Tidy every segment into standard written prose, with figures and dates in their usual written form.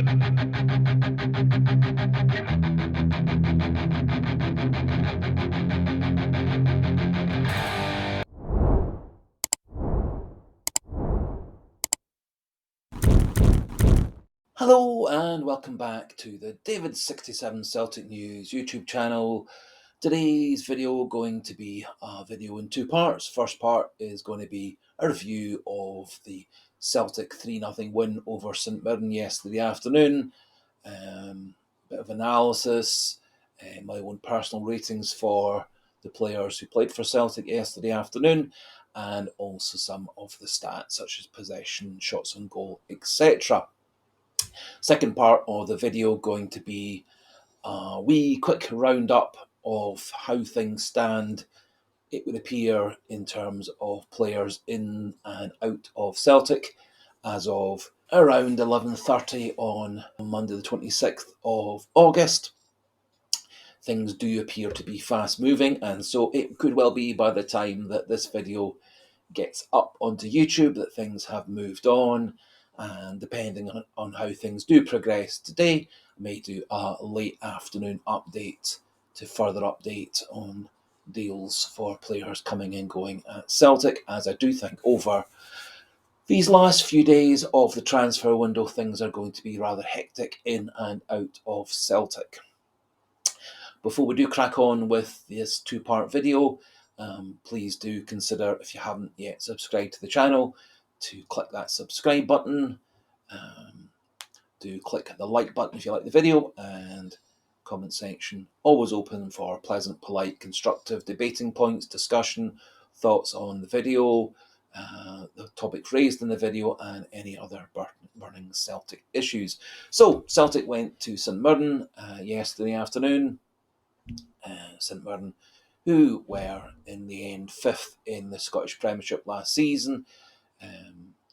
Hello and welcome back to the David67 Celtic News YouTube channel. Today's video going to be a video in two parts. First part is going to be a review of the Celtic 3-0 win over St Mirren yesterday afternoon. Bit of analysis, my own personal ratings for the players who played for Celtic yesterday afternoon, and also some of the stats such as possession, shots on goal, etc. Second part of the video going to be a wee quick roundup of how things stand, it would appear, in terms of players in and out of Celtic as of around 11:30 on Monday the 26th of August. Things do appear to be fast moving, and so it could well be by the time that this video gets up onto YouTube that things have moved on, and depending on how things do progress today, I may do a late afternoon update to further update on deals for players coming and going at Celtic, as I do think over these last few days of the transfer window things are going to be rather hectic in and out of Celtic. Before we do crack on with this two-part video, please do consider, if you haven't yet subscribed to the channel, to click that subscribe button. Do click the like button if you like the video, and comment section always open for pleasant, polite, constructive debating points, discussion, thoughts on the video, the topic raised in the video, and any other burning Celtic issues. So Celtic went to St Mirren yesterday afternoon. St Mirren, who were in the end fifth in the Scottish Premiership last season.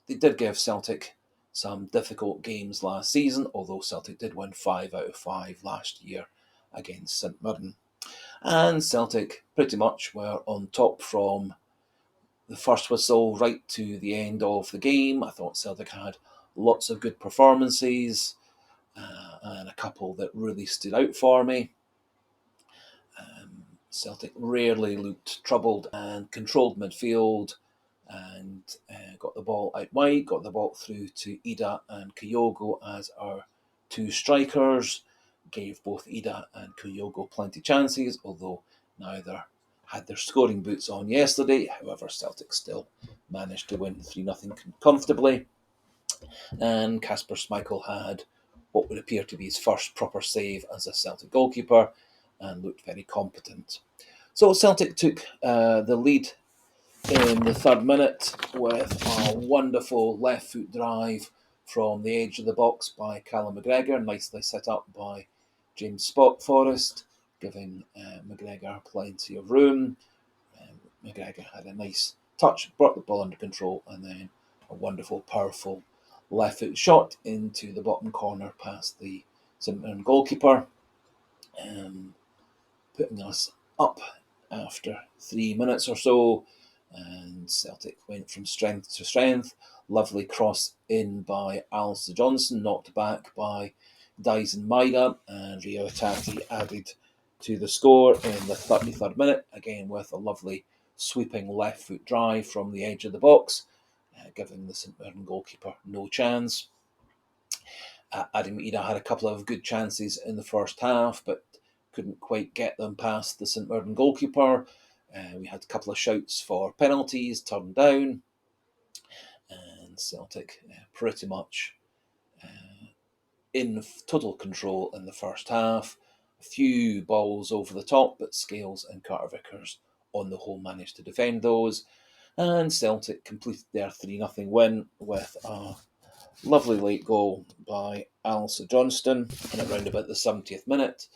They did give Celtic some difficult games last season, although Celtic did win 5 out of 5 last year against St Mirren. And Celtic pretty much were on top from the first whistle right to the end of the game. I thought Celtic had lots of good performances and a couple that really stood out for me. Celtic rarely looked troubled and controlled midfield, and got the ball out wide, got the ball through to Ida and Kyogo as our two strikers, gave both Ida and Kyogo plenty of chances, although neither had their scoring boots on yesterday. However, Celtic still managed to win 3-0 comfortably, and Kasper Schmeichel had what would appear to be his first proper save as a Celtic goalkeeper, and looked very competent. So Celtic took the lead in the third minute with a wonderful left foot drive from the edge of the box by Callum McGregor, nicely set up by James Forrest, giving McGregor plenty of room. McGregor had a nice touch, brought the ball under control, and then a wonderful, powerful left foot shot into the bottom corner past the St Mirren goalkeeper, putting us up after 3 minutes or so, and Celtic went from strength to strength. Lovely cross in by Alex Johnson, knocked back by Dyson Maida, and Rio Tati added to the score in the 33rd minute, again with a lovely sweeping left foot drive from the edge of the box, giving the St Mirren goalkeeper no chance. Adi Maida had a couple of good chances in the first half, but couldn't quite get them past the St Mirren goalkeeper. We had a couple of shouts for penalties turned down, and Celtic pretty much in total control in the first half. A few balls over the top, but Scales and Carter Vickers on the whole managed to defend those, and Celtic completed their 3-0 win with a lovely late goal by Alex Johnston in around about the 70th minute.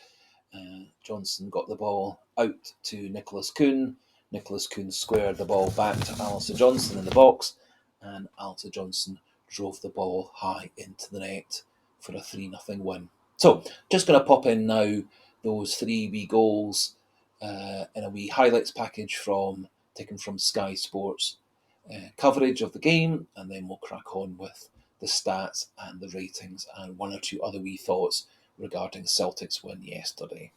Johnson got the ball out to Nicholas Kuhn. Nicholas Kuhn squared the ball back to Alistair Johnson in the box, and Alistair Johnson drove the ball high into the net for a 3-0 win. So, just going to pop in now those 3 wee goals in a wee highlights package taken from Sky Sports coverage of the game, and then we'll crack on with the stats and the ratings, and one or two other wee thoughts regarding Celtic's win yesterday.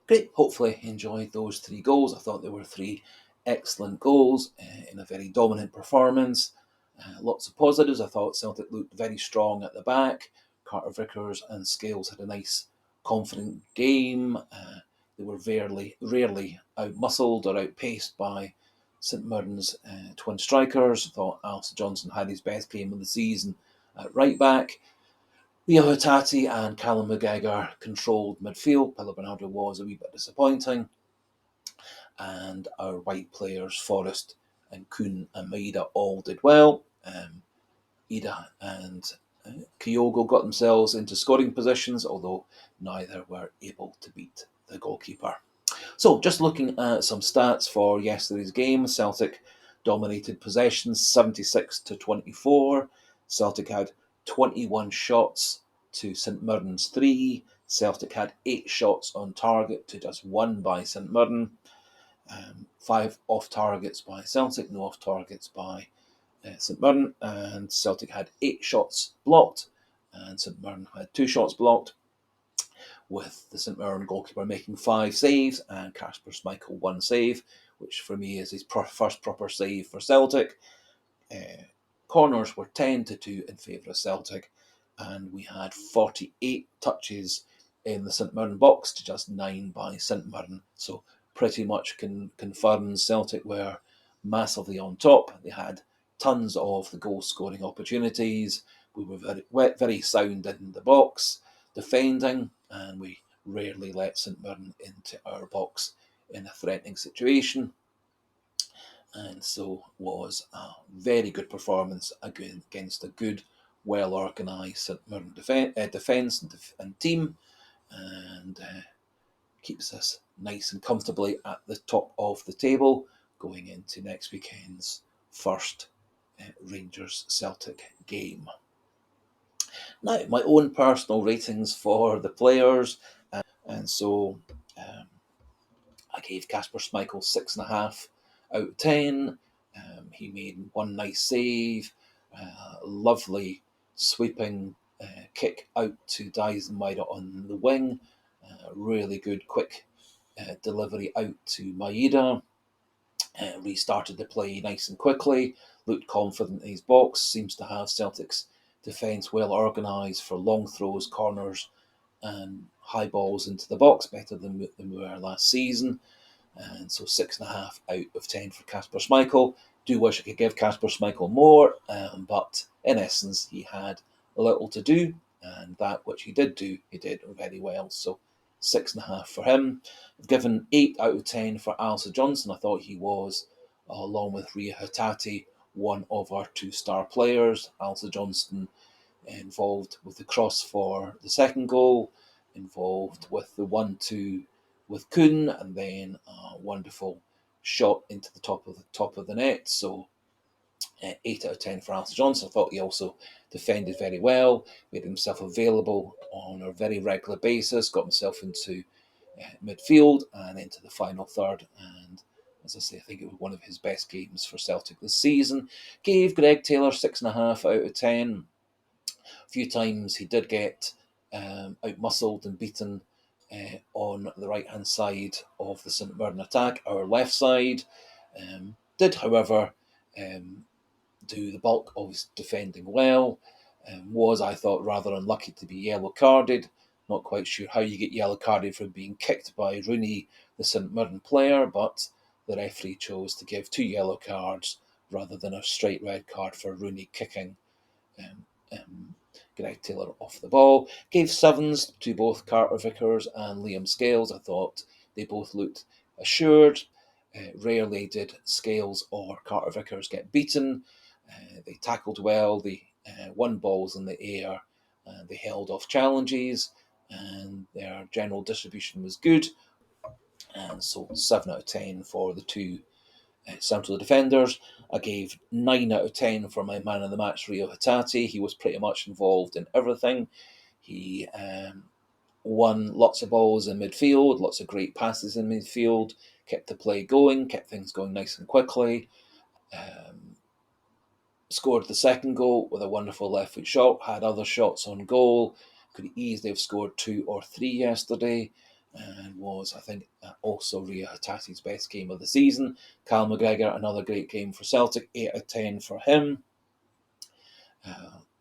Great, hopefully enjoyed those 3 goals. I thought they were 3 excellent goals in a very dominant performance. Lots of positives. I thought Celtic looked very strong at the back. Carter Vickers and Scales had a nice, confident game. They were rarely outmuscled or outpaced by St Mirren's twin strikers. I thought Alvin Sanchez had his best game of the season at right back. Leo Hatate and Callum McGregor controlled midfield. Paulo Bernardo was a wee bit disappointing. And our white players, Forrest and Kuhn and Maeda, all did well. Ida and Kyogo got themselves into scoring positions, although neither were able to beat the goalkeeper. So, just looking at some stats for yesterday's game, Celtic dominated possession 76-24. Celtic had 21 shots to St Mirren's 3. Celtic had 8 shots on target to just 1 by St Mirren. 5 off targets by Celtic, no off targets by St Mirren. And Celtic had 8 shots blocked, and St Mirren had 2 shots blocked, with the St Mirren goalkeeper making 5 saves and Kasper Schmeichel 1 save, which for me is his first proper save for Celtic. Corners were 10-2 in favour of Celtic, and we had 48 touches in the St Mirren box to just 9 by St Mirren. So pretty much confirms Celtic were massively on top. They had tons of the goal scoring opportunities. We were very sound in the box defending, and we rarely let St Mirren into our box in a threatening situation. And so was a very good performance against a good, well-organised St Mirren defence and team, and keeps us nice and comfortably at the top of the table going into next weekend's first Rangers-Celtic game. Now, my own personal ratings for the players, and so I gave Kasper Schmeichel 6.5 out of 10. He made 1 nice save, lovely sweeping kick out to Dyson Maeda on the wing, really good quick delivery out to Maeda. Restarted the play nice and quickly, looked confident in his box, seems to have Celtic's defence well organised for long throws, corners and high balls into the box, better than we were last season. And so 6.5 out of 10 for Kasper Schmeichel. Do wish I could give Kasper Schmeichel more, but in essence he had a little to do, and that which he did do, he did very well. So 6.5 for him. I've given 8 out of 10 for Alvin Sanchez. I thought he was, along with Arie Hatate, one of our 2-star players. Alvin Sanchez involved with the cross for the second goal, involved with the 1-2 with Kuhn, and then a wonderful shot into the top of the net. So 8 out of 10 for Alvin Sanchez. I thought he also defended very well, made himself available on a very regular basis, got himself into midfield and into the final third. And as I say, I think it was one of his best games for Celtic this season. Gave Greg Taylor 6.5 out of 10. A few times he did get outmuscled and beaten on the right-hand side of the St Mirren attack, our left side. Did, however, do the bulk of his defending well. Was, I thought, rather unlucky to be yellow carded. Not quite sure how you get yellow carded from being kicked by Rooney, the St Mirren player, but the referee chose to give 2 yellow cards rather than a straight red card for Rooney kicking Greg Taylor off the ball. Gave 7s to both Carter Vickers and Liam Scales. I thought they both looked assured. Rarely did Scales or Carter Vickers get beaten. They tackled well, they won balls in the air, they held off challenges, and their general distribution was good. And so 7 out of 10 for the two central defenders. I gave 9 out of 10 for my man of the match, Reo Hatate. He was pretty much involved in everything. He won lots of balls in midfield, lots of great passes in midfield, kept the play going, kept things going nice and quickly. Scored the second goal with a wonderful left foot shot, had other shots on goal, could easily have scored 2 or 3 yesterday, and was, I think, also Reo Hatate's best game of the season. Cal McGregor, another great game for Celtic, 8 out of 10 for him.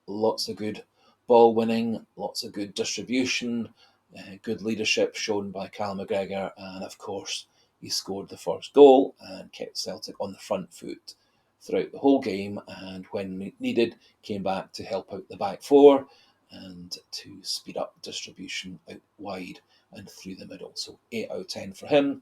Lots of good ball winning, lots of good distribution, good leadership shown by Cal McGregor, and of course he scored the first goal and kept Celtic on the front foot throughout the whole game, and when needed came back to help out the back four and to speed up distribution out wide and through the middle. So 8 out of 10 for him.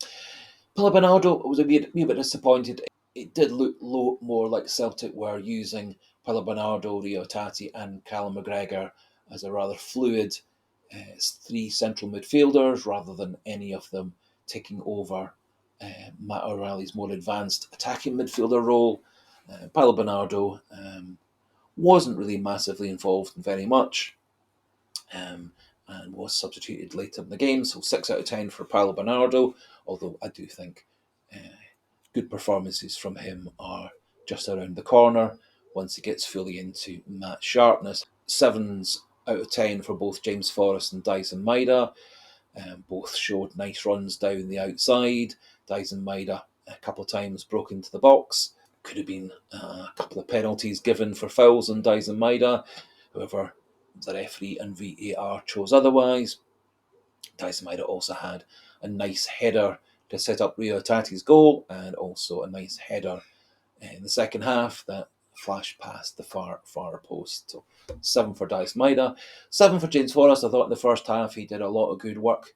Pilla Bernardo was a wee bit disappointed. It did look more like Celtic were using Pilla Bernardo, Reo Hatate and Callum McGregor as a rather fluid 3 central midfielders rather than any of them taking over Matt O'Reilly's more advanced attacking midfielder role. Paulo Bernardo wasn't really massively involved in very much and was substituted later in the game. So 6 out of 10 for Paulo Bernardo, although I do think good performances from him are just around the corner once he gets fully into match sharpness. 7s out of 10 for both James Forrest and Dyson Maida. Both showed nice runs down the outside. Dyson Maida a couple of times broke into the box. Could have been a couple of penalties given for fouls on Dyson Maida. However, the referee and VAR chose otherwise. Dyson Maida also had a nice header to set up Reo Hatate's goal, and also a nice header in the second half that flashed past the far post. So 7 for Dyson Maida. 7 for James Forrest. I thought in the first half he did a lot of good work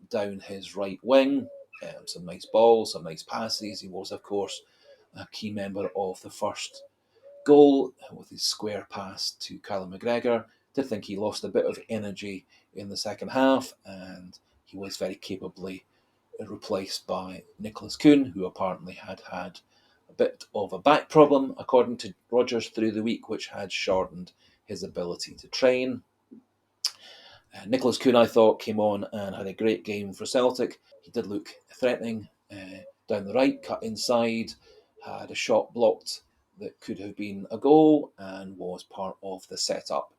down his right wing. Some nice balls, some nice passes. He was, of course, a key member of the first goal with his square pass to Callum McGregor. Did think he lost a bit of energy in the second half, and he was very capably replaced by Nicholas Kuhn, who apparently had a bit of a back problem, according to Rodgers, through the week, which had shortened his ability to train. Nicholas Kuhn, I thought, came on and had a great game for Celtic. He did look threatening down the right, cut inside, had a shot blocked that could have been a goal, and was part of the setup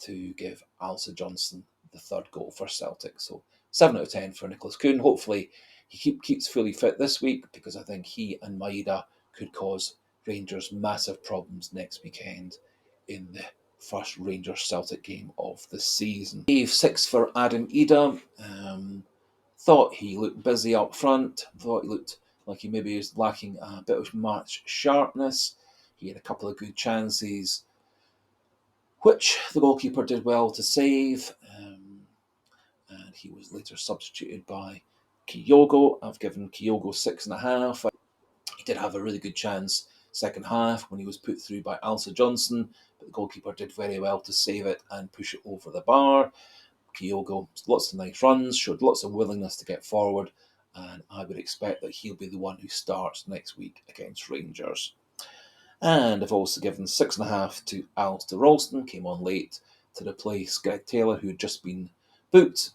to give Alvin Sanchez the third goal for Celtic. So 7 out of 10 for Nicholas Kuhn. Hopefully he keeps fully fit this week, because I think he and Maida could cause Rangers massive problems next weekend in the first Rangers-Celtic game of the season. Gave 6 for Adam Ida. Thought he looked busy up front. Thought he looked like he maybe was lacking a bit of match sharpness. He had a couple of good chances, which the goalkeeper did well to save. And he was later substituted by Kyogo. I've given Kyogo 6.5. He did have a really good chance second half when he was put through by Alvin Sanchez, but the goalkeeper did very well to save it and push it over the bar. Kyogo, lots of nice runs, showed lots of willingness to get forward, and I would expect that he'll be the one who starts next week against Rangers. And I've also given 6.5 to Alistair Ralston, came on late to replace Greg Taylor, who had just been booked.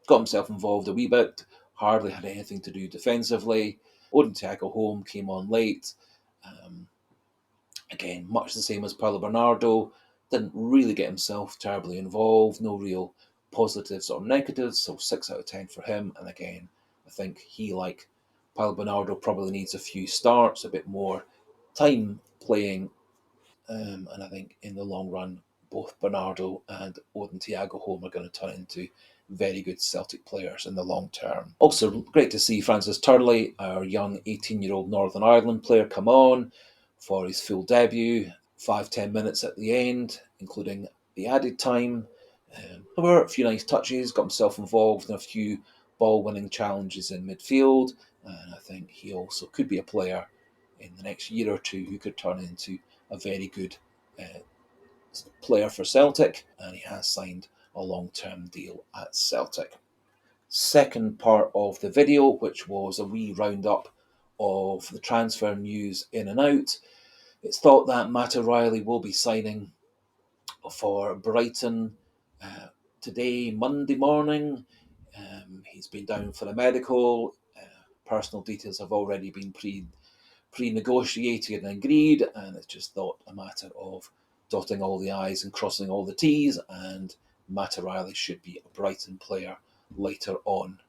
Got himself involved a wee bit, hardly had anything to do defensively. Thiago Home came on late. Again, much the same as Paulo Bernardo, didn't really get himself terribly involved, no real positives or negatives, so 6 out of 10 for him. And again, I think he, like Paulo Bernardo, probably needs a few starts, a bit more time playing, and I think in the long run, both Bernardo and Thiago Home are going to turn into very good Celtic players in the long term. Also, great to see Francis Turley, our young 18-year-old Northern Ireland player, come on for his full debut. 5-10 minutes at the end, including the added time. However, a few nice touches, got himself involved in a few ball-winning challenges in midfield, and I think he also could be a player in the next year or two who could turn into a very good player for Celtic, and he has signed a long-term deal at Celtic. Second part of the video, which was a wee roundup of the transfer news in and out. It's thought that Matt O'Reilly will be signing for Brighton today, Monday morning. He's been down for a medical. Personal details have already been pre-negotiated and agreed, and it's just thought a matter of dotting all the I's and crossing all the T's, and Matt O'Reilly should be a Brighton player later on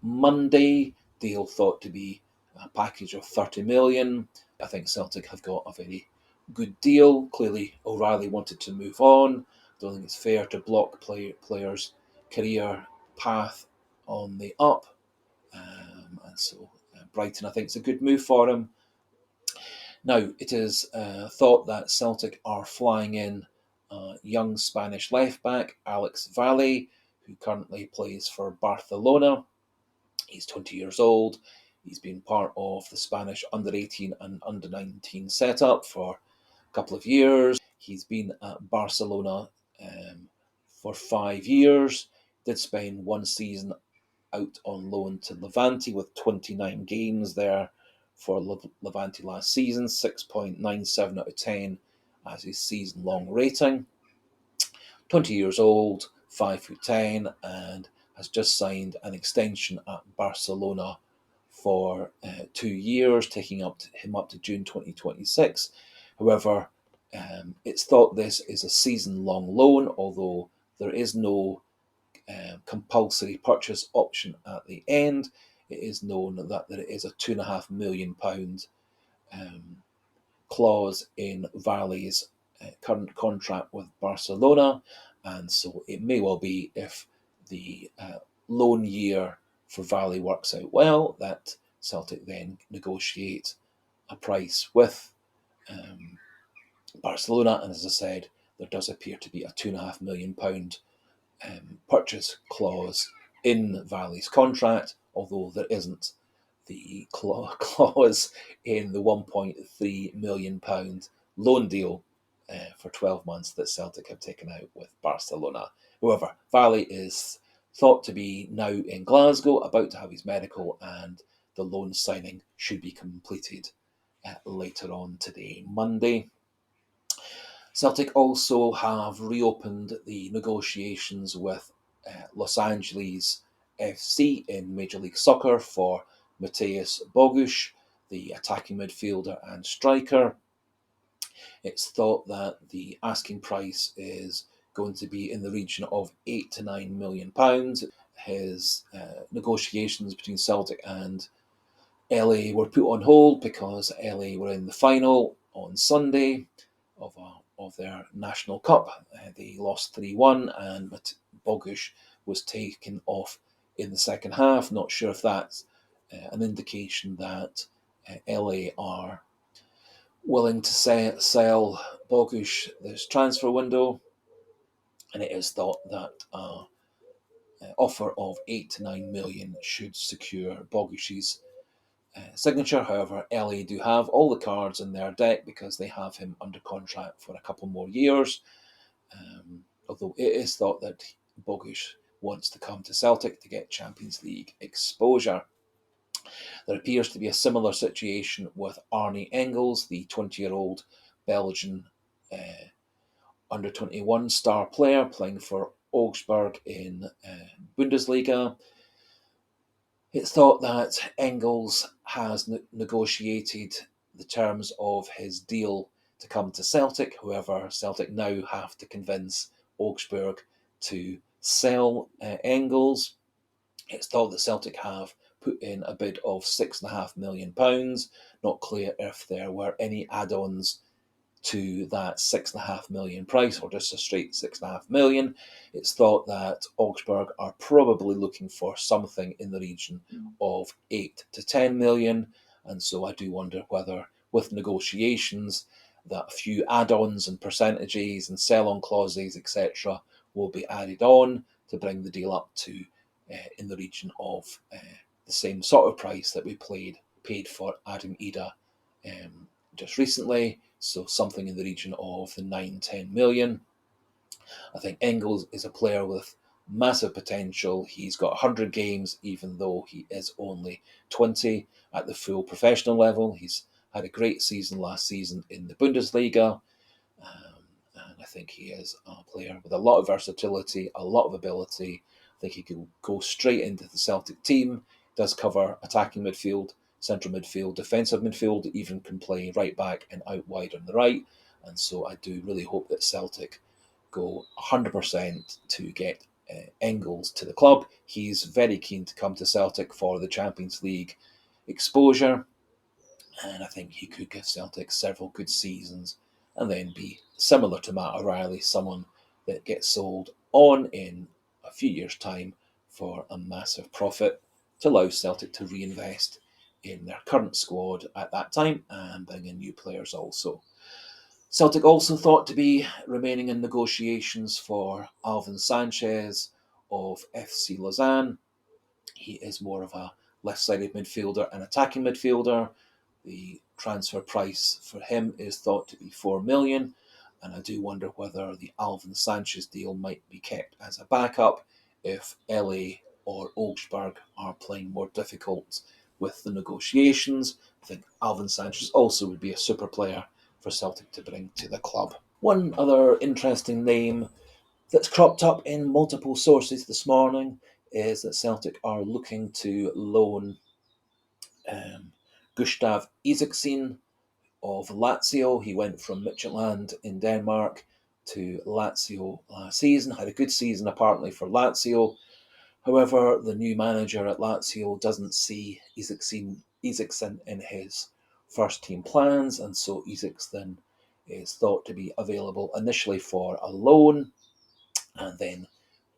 Monday. Deal thought to be a package of 30 million. I think Celtic have got a very good deal. Clearly, O'Reilly wanted to move on. Don't think it's fair to block players' career path on the up. And so Brighton, I think, is a good move for him. Now, it is thought that Celtic are flying in young Spanish left-back Alex Valle, who currently plays for Barcelona. He's 20 years old. He's been part of the Spanish under-18 and under-19 setup for a couple of years. He's been at Barcelona for 5 years. Did spend one season out on loan to Levante with 29 games there for Levante last season, 6.97 out of 10 as his season-long rating. 20 years old, 5'10", and has just signed an extension at Barcelona for 2 years, taking him up to June 2026. However, it's thought this is a season-long loan, although there is no compulsory purchase option at the end. It is known that there is a £2.5 million clause in Valle's current contract with Barcelona, and so it may well be, if the loan year for Valle works out well, that Celtic then negotiate a price with Barcelona, and as I said, there does appear to be a £2.5 million purchase clause in Valle's contract, although there isn't the clause in the £1.3 million loan deal for 12 months that Celtic have taken out with Barcelona. However, Valle is thought to be now in Glasgow, about to have his medical, and the loan signing should be completed later on today, Monday. Celtic also have reopened the negotiations with Los Angeles FC in Major League Soccer for Mateusz Bogusz, the attacking midfielder and striker. It's thought that the asking price is going to be in the region of £8 to £9 million. His negotiations between Celtic and LA were put on hold because LA were in the final on Sunday of their National Cup. They lost 3-1, and Bogusz was taken off in the second half. Not sure if that's an indication that LA are willing to sell Bogusz this transfer window, and it is thought that offer of 8 to 9 million should secure Bogusz's signature. However, LA do have all the cards in their deck because they have him under contract for a couple more years. Although it is thought that Bogusz wants to come to Celtic to get Champions League exposure. There appears to be a similar situation with Arie Engels, the 20-year-old Belgian under-21 star player playing for Augsburg in Bundesliga. It's thought that Engels has negotiated the terms of his deal to come to Celtic. However, Celtic now have to convince Augsburg to sell Engels. It's thought that Celtic have put in a bid of £6.5 million. Not clear if there were any add-ons to that £6.5 million price or just a straight £6.5 million. It's thought that Augsburg are probably looking for something in the region of 8 to 10 million. And so I do wonder whether, with negotiations, that a few add-ons and percentages and sell-on clauses, etc., will be added on to bring the deal up to in the region of the same sort of price that we paid for Adam Ida just recently. So something in the region of the 9-10 million. I think Engels is a player with massive potential. He's got 100 games, even though he is only 20 at the full professional level. He's had a great season last season in the Bundesliga. And I think he is a player with a lot of versatility, a lot of ability. I think he could go straight into the Celtic team. Does cover attacking midfield, central midfield, defensive midfield, even can play right back and out wide on the right. And so I do really hope that Celtic go 100% to get Engels to the club. He's very keen to come to Celtic for the Champions League exposure, and I think he could give Celtic several good seasons and then be similar to Matt O'Reilly, someone that gets sold on in a few years' time for a massive profit to allow Celtic to reinvest in their current squad at that time and bring in new players also. Celtic also thought to be remaining in negotiations for Alvin Sanchez of FC Lausanne. He is more of a left-sided midfielder and attacking midfielder. The transfer price for him is thought to be 4 million, and I do wonder whether the Alvin Sanchez deal might be kept as a backup if LA or Augsburg are playing more difficult with the negotiations. I think Alvin Sanchez also would be a super player for Celtic to bring to the club. One other interesting name that's cropped up in multiple sources this morning is that Celtic are looking to loan Gustav Isaksen of Lazio. He went from Midtjylland in Denmark to Lazio last season, had a good season apparently for Lazio. However, the new manager at Lazio doesn't see Isaksen in his first team plans, and so Isaksen is thought to be available initially for a loan and then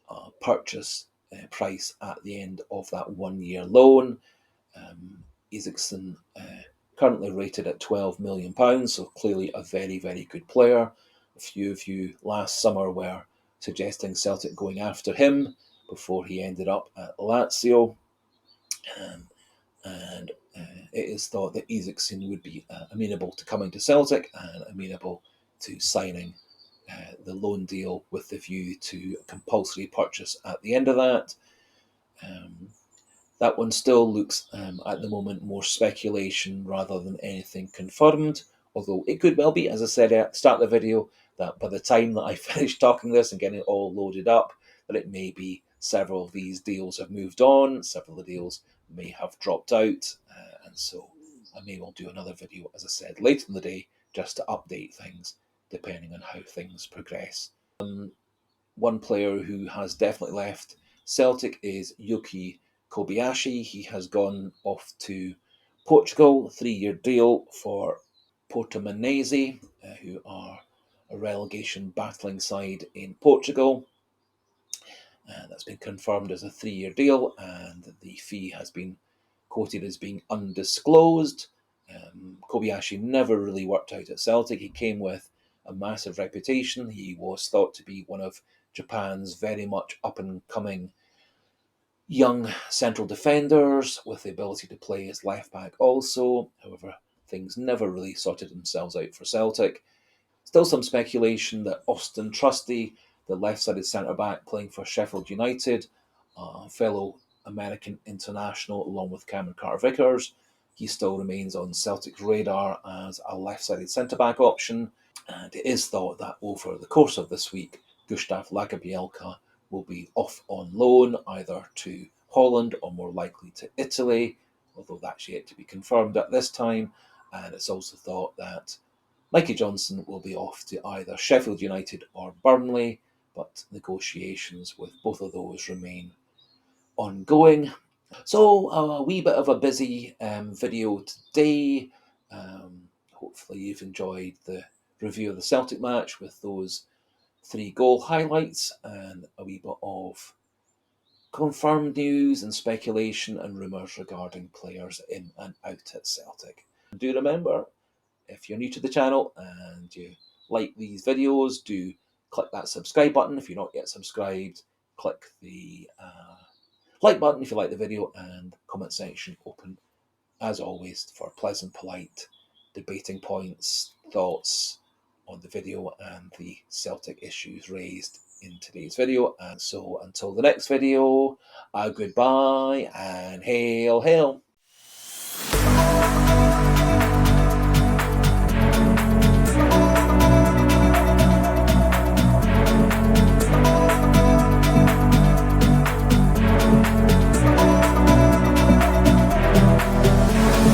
a purchase price at the end of that 1 year loan. Isaksen currently rated at £12 million, so clearly a very, very good player. A few of you last summer were suggesting Celtic going after him before he ended up at Lazio. And it is thought that Isaksen would be amenable to coming to Celtic and amenable to signing the loan deal with the view to compulsory purchase at the end of that. That one still looks, at the moment, more speculation rather than anything confirmed, although it could well be, as I said at the start of the video, that by the time that I finish talking this and getting it all loaded up, that it may be several of these deals have moved on, several of the deals may have dropped out, and so I may well do another video, as I said, later in the day, just to update things, depending on how things progress. One player who has definitely left Celtic is Yuki Kobayashi. He has gone off to Portugal, 3-year deal for Portimonense, who are a relegation battling side in Portugal. That's been confirmed as a 3-year deal, and the fee has been quoted as being undisclosed. Kobayashi never really worked out at Celtic. He came with a massive reputation. He was thought to be one of Japan's very much up-and-coming young central defenders with the ability to play as left-back also. However, things never really sorted themselves out for Celtic. Still some speculation that Austin Trusty, the left-sided centre-back playing for Sheffield United, fellow American international along with Cameron Carter-Vickers. He still remains on Celtic's radar as a left-sided centre-back option, and it is thought that over the course of this week, Gustav Lagerbielke will be off on loan either to Holland or more likely to Italy, although that's yet to be confirmed at this time. And it's also thought that Mikey Johnston will be off to either Sheffield United or Burnley, but negotiations with both of those remain ongoing. So a wee bit of a busy video today. Hopefully you've enjoyed the review of the Celtic match with those 3 goal highlights and a wee bit of confirmed news and speculation and rumours regarding players in and out at Celtic. And do remember, if you're new to the channel and you like these videos, do click that subscribe button. If you're not yet subscribed, click the like button if you like the video, and comment section open as always for pleasant, polite debating points, thoughts on the video and the Celtic issues raised in today's video. And so until the next video, goodbye and hail, hail.